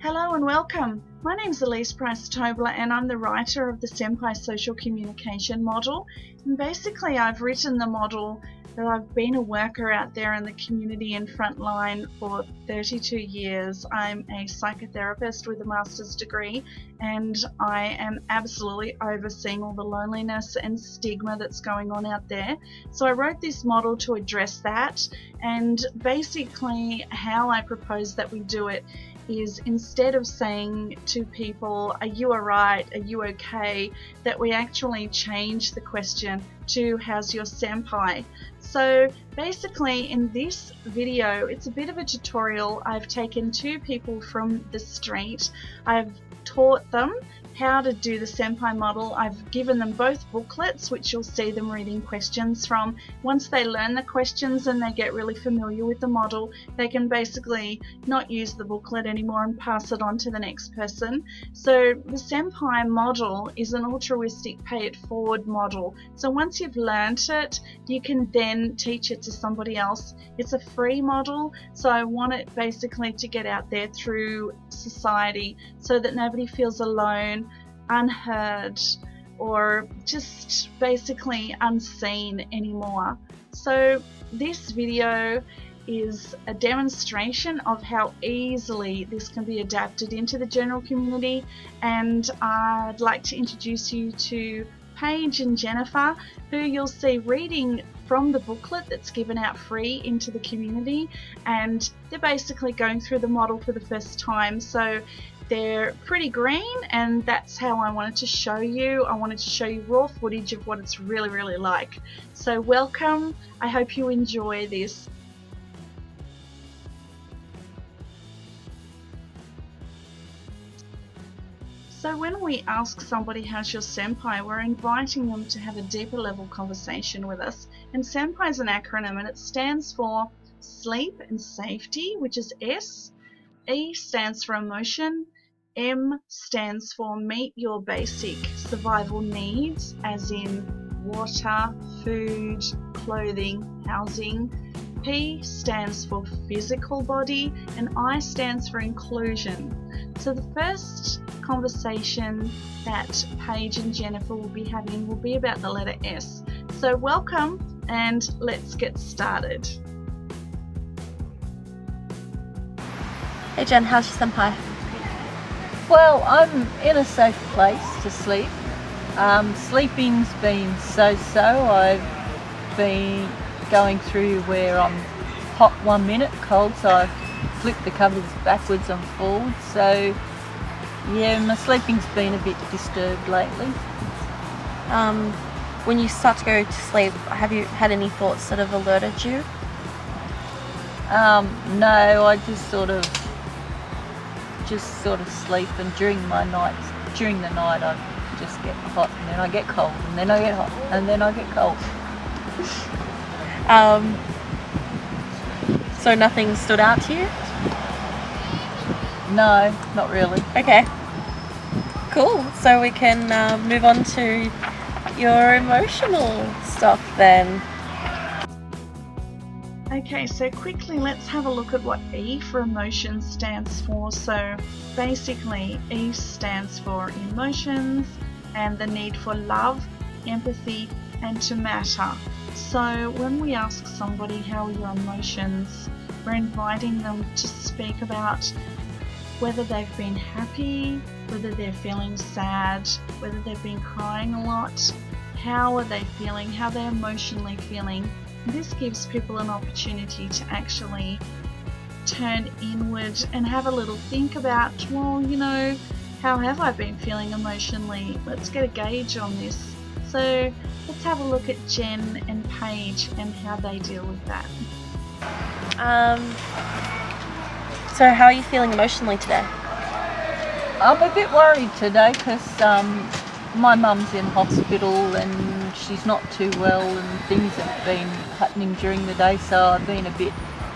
Hello and welcome. My name is Elise Price-Tobler and I'm the writer of the SEMPI Social Communication Model. And basically I've written the model that I've been a worker out there in the community and frontline for 32 years. I'm a psychotherapist with a master's degree and I am absolutely overseeing all the loneliness and stigma that's going on out there. So I wrote this model to address that, and basically how I propose that we do it is, instead of saying to people, are you alright, are you okay, that we actually change the question to, how's your SEMPI? So basically in this video, it's a bit of a tutorial. I've taken two people from the street. I've taught them how to do the SEMPI model. I've given them both booklets, which you'll see them reading questions from. Once they learn the questions and they get really familiar with the model, they can basically not use the booklet anymore and pass it on to the next person. So the SEMPI model is an altruistic pay it forward model. So once you've learnt it, you can then teach it to somebody else. It's a free model, so I want it basically to get out there through society so that nobody feels alone, unheard, or just basically unseen anymore. So this video is a demonstration of how easily this can be adapted into the general community, and I'd like to introduce you to Paige and Jennifer, who you'll see reading from the booklet that's given out free into the community, and they're basically going through the model for the first time. So they're pretty green, and that's how I wanted to show you. I wanted to show you raw footage of what it's really like. So welcome. I hope you enjoy this. So when we ask somebody, how's your SEMPI, we're inviting them to have a deeper level conversation with us. And SEMPI is an acronym, and it stands for sleep and safety, which is S. E stands for emotion. M stands for meet your basic survival needs, as in water, food, clothing, housing. P stands for physical body, and I stands for inclusion. So the first conversation that Paige and Jennifer will be having will be about the letter S. So welcome, and let's get started. Hey Jen, how's your SEMPI? Well, I'm in a safe place to sleep. Sleeping's been so-so. I've been going through where I'm hot 1 minute, cold, so I've flipped the covers backwards and forwards. So yeah, my sleeping's been a bit disturbed lately. When you start to go to sleep, have you had any thoughts that have alerted you? No, I just sort of sleep, and during the night I just get hot, and then I get cold, and then I get hot, and then I get cold. So nothing stood out to you? No, not really. Okay, cool. So we can move on to your emotional stuff then. Okay, so quickly let's have a look at what E for emotion stands for. So basically E stands for emotions and the need for love, empathy, and to matter. So when we ask somebody how are your emotions, we're inviting them to speak about whether they've been happy, whether they're feeling sad, whether they've been crying a lot, how are they feeling, how they're emotionally feeling. This gives people an opportunity to actually turn inward and have a little think about, well, you know, how have I been feeling emotionally? Let's get a gauge on this. So let's have a look at Jen and Paige and how they deal with that. So how are you feeling emotionally today? I'm a bit worried today because my mum's in hospital and she's not too well, and things have been happening during the day, so I've been a bit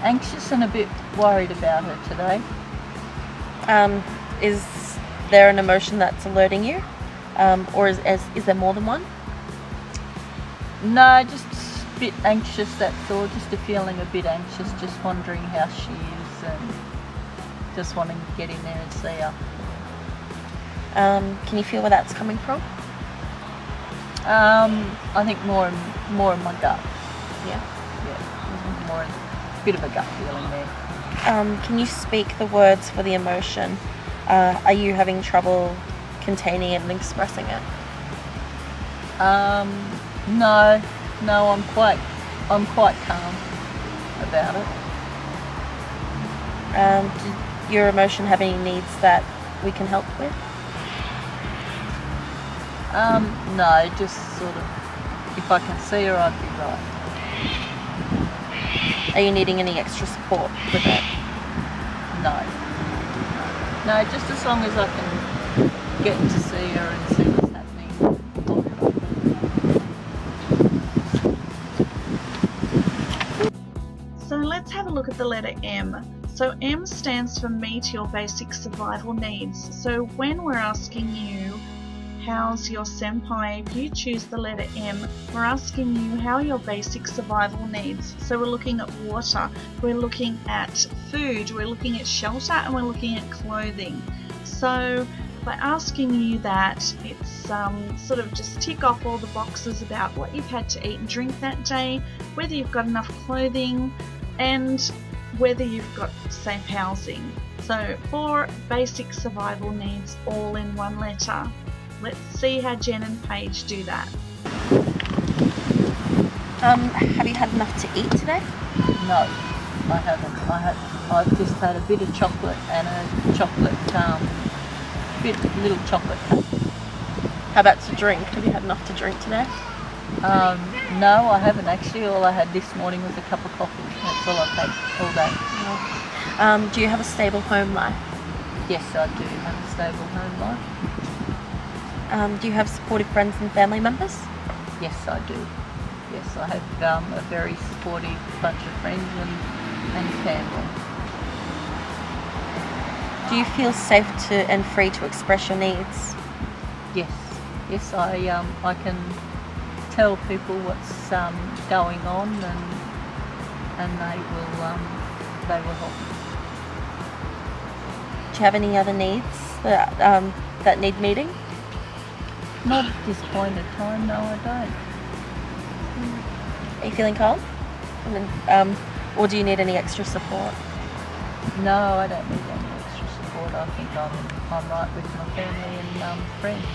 anxious and a bit worried about her today. Is there an emotion that's alerting you? Or is there more than one? No, just a bit anxious, that's all. Just a feeling a bit anxious, just wondering how she is and just wanting to get in there and see her. Can you feel where that's coming from? I think more in my gut. Yeah. More a bit of a gut feeling there. Can you speak the words for the emotion? Are you having trouble containing it and expressing it? No, I'm quite calm about it. Did your emotion have any needs that we can help with? No, just sort of, if I can see her, I'd be right. Are you needing any extra support with it? No, just as long as I can get to see her and see what's happening. So let's have a look at the letter M. So M stands for meet your basic survival needs. So when we're asking you, how's your senpai, if you choose the letter M, we're asking you how your basic survival needs. So we're looking at water, we're looking at food, we're looking at shelter, and we're looking at clothing. So by asking you that, it's sort of just tick off all the boxes about what you've had to eat and drink that day, whether you've got enough clothing, and whether you've got safe housing. So 4 basic survival needs all in one letter. Let's see how Jen and Paige do that. Have you had enough to eat today? No, I haven't. I've just had a bit of chocolate and a little chocolate cake. How about to drink? Have you had enough to drink today? No, I haven't actually. All I had this morning was a cup of coffee. That's all I've had all day. Do you have a stable home life? Yes, I do have a stable home life. Do you have supportive friends and family members? Yes, I do. Yes, I have a very supportive bunch of friends and family. Do you feel safe and free to express your needs? Yes, I can tell people what's going on, and they will help me. Do you have any other needs that need meeting? Not at this point in time, no, I don't. Are you feeling calm? Or do you need any extra support? No, I don't need any extra support. I think I'm right with my family and friends.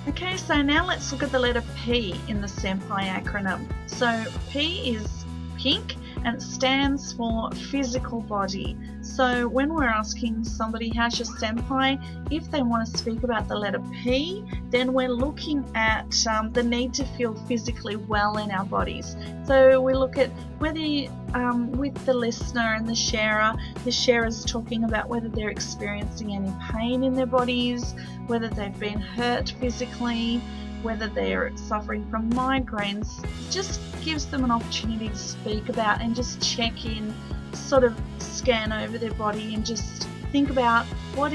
Okay, so now let's look at the letter P in the SEMPI acronym. So P is pink and it stands for physical body. So when we're asking somebody how's your senpai, if they want to speak about the letter P, then we're looking at the need to feel physically well in our bodies. So we look at whether with the listener and the sharer's talking about whether they're experiencing any pain in their bodies, whether they've been hurt physically, whether they're suffering from migraines. It just gives them an opportunity to speak about and just check in, sort of scan over their body and just think about what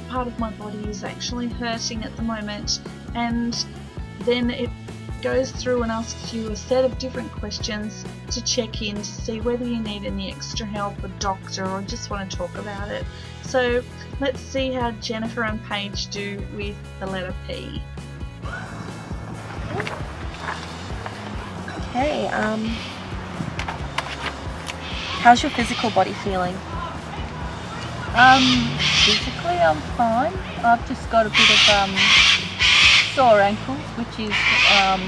part of my body is actually hurting at the moment, and then it goes through and asks you a set of different questions to check in to see whether you need any extra help, a doctor, or just want to talk about it. So let's see how Jennifer and Paige do with the letter P. Okay, how's your physical body feeling? Physically I'm fine. I've just got a bit of sore ankles, which is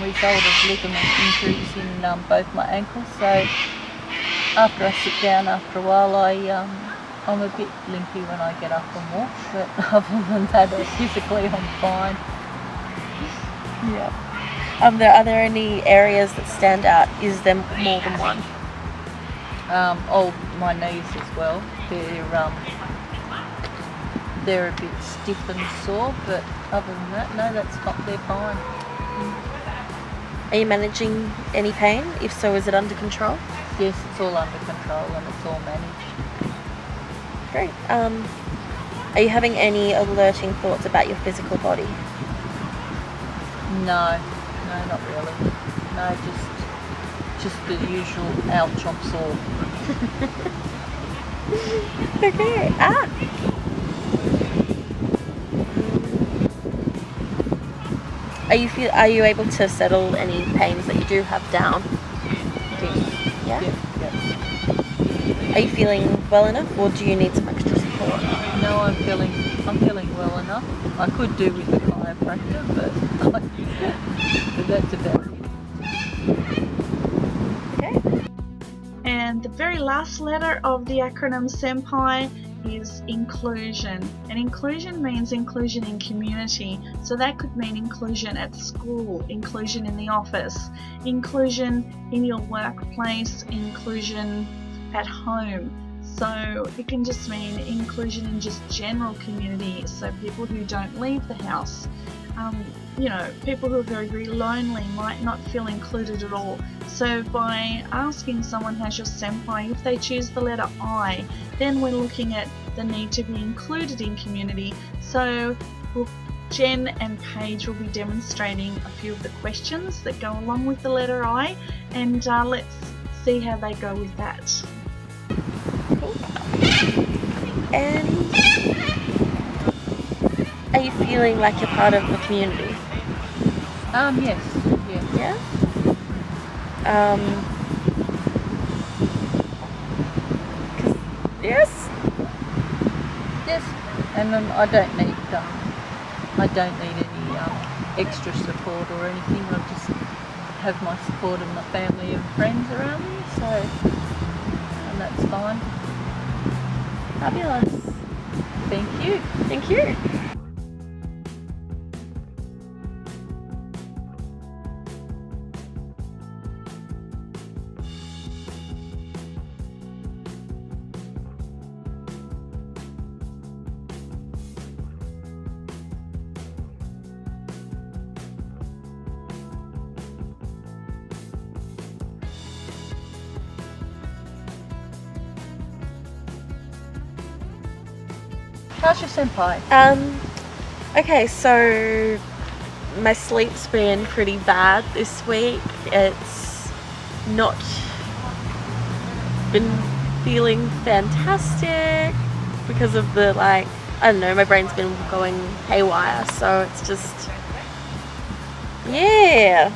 result of ligament injuries in both my ankles. So after I sit down after a while, I'm a bit limpy when I get up and walk, but other than that, physically I'm fine. Yeah. Are there any areas that stand out? Is there more than one? My knees as well. They're a bit stiff and sore, but other than that, no, they're fine. Are you managing any pain? If so, is it under control? Yes, it's all under control and it's all managed. Great. Are you having any alerting thoughts about your physical body? No, not really. No, just the usual ouch, I'm sore. Okay. Are you able to settle any pains that you do have down? Yeah? Yep. Are you feeling well enough, or do you need some extra support? No, I'm feeling well enough. I could do with a chiropractor, but that's about it. Okay. And the very last letter of the acronym SEMPI is inclusion. And inclusion means inclusion in community. So that could mean inclusion at school, inclusion in the office, inclusion in your workplace, inclusion at home. So it can just mean inclusion in just general community. So people who don't leave the house. People who are very, very lonely might not feel included at all. So by asking someone, how's your SEMPI, if they choose the letter I, then we're looking at the need to be included in community. So Jen and Paige will be demonstrating a few of the questions that go along with the letter I, and let's see how they go with that. And are you feeling like you're part of the community? Yes. Yeah? Yes? Yes. And I don't need any extra support or anything. I just have my support of my family and friends around me, and that's fine. Fabulous. Thank you. Thank you. How's your SEMPI? Okay, so my sleep's been pretty bad this week. It's not been feeling fantastic because of the, I don't know, my brain's been going haywire, so it's just, yeah.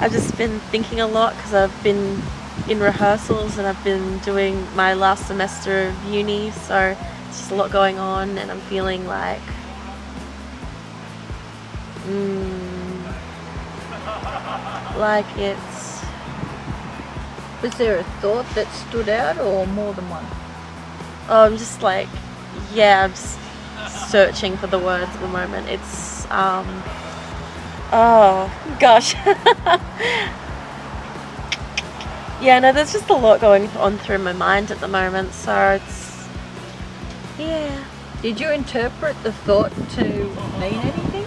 I've just been thinking a lot because I've been in rehearsals and I've been doing my last semester of uni, so it's just a lot going on, and I'm feeling like it's... Was there a thought that stood out, or more than one? I'm just I'm just searching for the words at the moment. It's oh gosh. Yeah, no, there's just a lot going on through my mind at the moment, so it's, yeah. Did you interpret the thought to mean anything?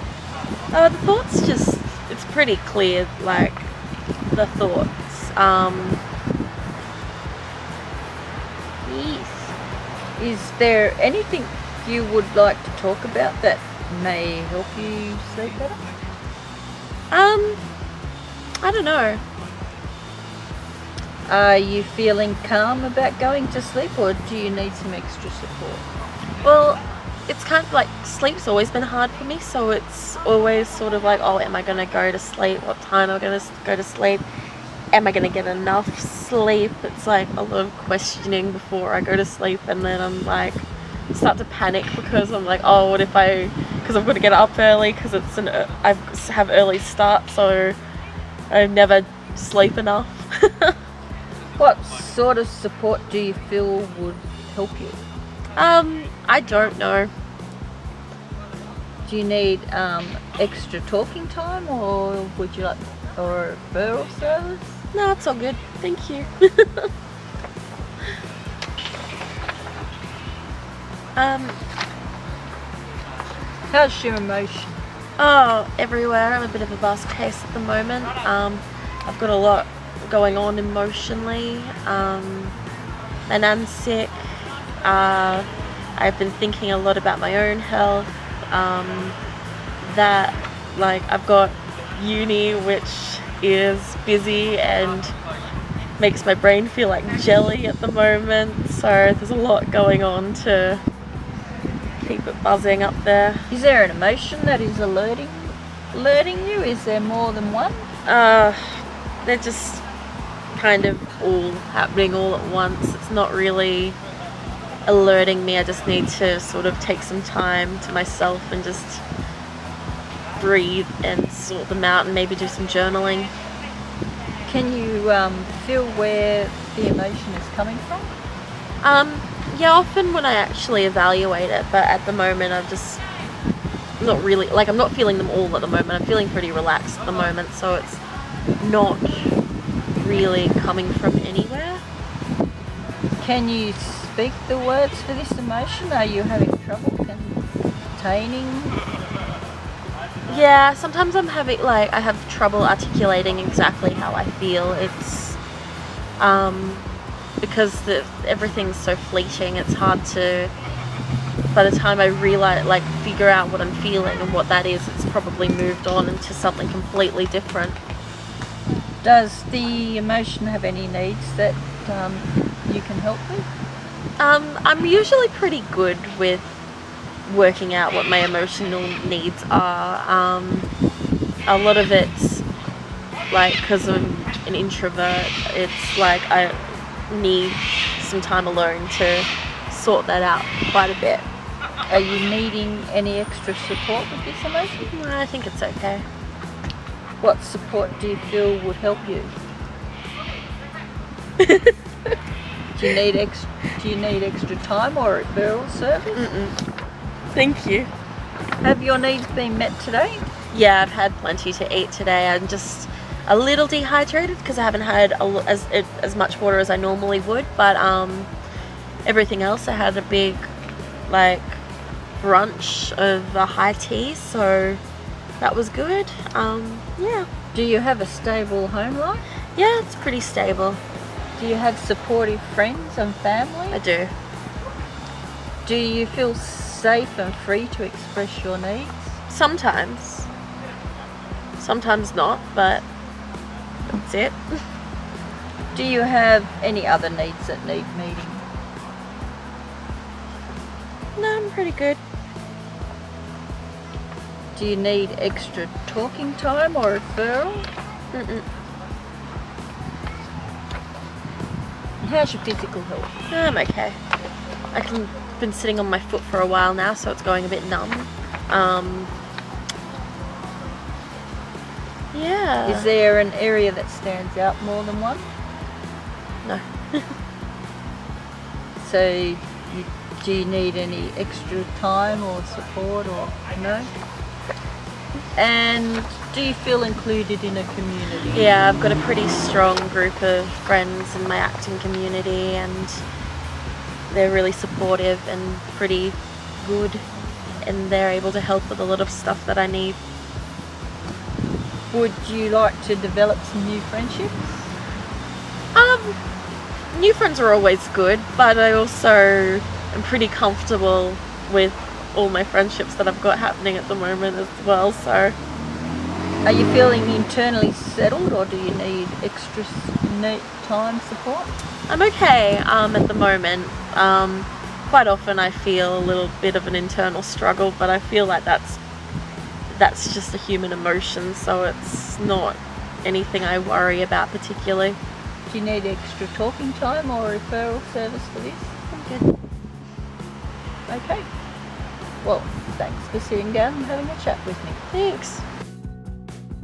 The thought's just, it's pretty clear, the thoughts. Yes. Is there anything you would like to talk about that may help you sleep better? I don't know. Are you feeling calm about going to sleep, or do you need some extra support? Well, it's kind of sleep's always been hard for me, so it's always sort of oh, am I going to go to sleep? What time am I going to go to sleep? Am I going to get enough sleep? It's a lot of questioning before I go to sleep, and then I'm start to panic because I'm oh, what if because I've got to get up early because I have early start, so I never sleep enough. What sort of support do you feel would help you? I don't know. Do you need extra talking time, or would you like a referral service? No, it's all good. Thank you. How's your emotion? Oh, everywhere. I'm a bit of a basket case at the moment. I've got a lot going on emotionally. My nan's sick. I've been thinking a lot about my own health. That I've got uni, which is busy and makes my brain feel like jelly at the moment. So there's a lot going on to keep it buzzing up there. Is there an emotion that is alerting you? Is there more than one? They're just kind of all happening all at once. It's not really alerting me. I just need to sort of take some time to myself and just breathe and sort them out and maybe do some journaling. Can you feel where the emotion is coming from? Yeah, often when I actually evaluate it, but at the moment I'm just not really, like, I'm not feeling them all at the moment. I'm feeling pretty relaxed at the moment, so it's not really coming from anywhere. Can you speak the words for this emotion? Are you having trouble containing? Yeah, sometimes I have trouble articulating exactly how I feel. It's because everything's so fleeting. It's hard to, by the time I realize, figure out what I'm feeling and what that is, it's probably moved on into something completely different. Does the emotion have any needs that you can help with? I'm usually pretty good with working out what my emotional needs are. A lot of it's because I'm an introvert, it's like I need some time alone to sort that out quite a bit. Are you needing any extra support with this emotion? I think it's okay. What support do you feel would help you? Do you need extra time or referral service? Thank you. Have your needs been met today? Yeah, I've had plenty to eat today. I'm just a little dehydrated because I haven't had as much water as I normally would, but everything else, I had a big brunch of high tea, so that was good. Yeah. Do you have a stable home life? Yeah, it's pretty stable. Do you have supportive friends and family? I do. Do you feel safe and free to express your needs? Sometimes. Sometimes not, but that's it. Do you have any other needs that need meeting? No, I'm pretty good. Do you need extra talking time or referral? How's your physical health? I'm okay. I've been sitting on my foot for a while now, so it's going a bit numb. Yeah. Is there an area that stands out more than one? No. So, do you need any extra time or support or no? And do you feel included in a community? Yeah, I've got a pretty strong group of friends in my acting community, and they're really supportive and pretty good, and they're able to help with a lot of stuff that I need. Would you like to develop some new friendships? New friends are always good, but I also am pretty comfortable with all my friendships that I've got happening at the moment as well, so. Are you feeling internally settled, or do you need extra time support? I'm okay at the moment. Quite often I feel a little bit of an internal struggle, but I feel like that's just a human emotion, so it's not anything I worry about particularly. Do you need extra talking time or referral service for this? I'm good. Okay. Well, thanks for sitting down and having a chat with me. Thanks.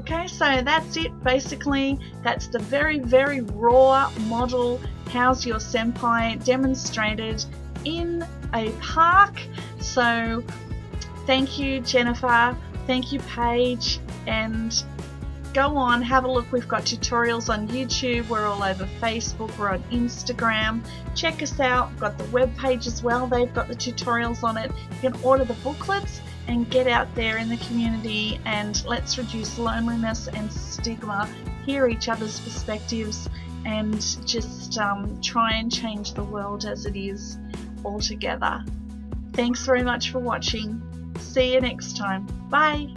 Okay, so that's it. Basically, that's the very, very raw model How's Your SEMPI demonstrated in a park. So thank you, Jennifer. Thank you, Paige. And go on, have a look. We've got tutorials on YouTube. We're all over Facebook. We're on Instagram. Check us out. We've got the webpage as well. They've got the tutorials on it. You can order the booklets and get out there in the community, and let's reduce loneliness and stigma, hear each other's perspectives, and just try and change the world as it is all together. Thanks very much for watching. See you next time. Bye.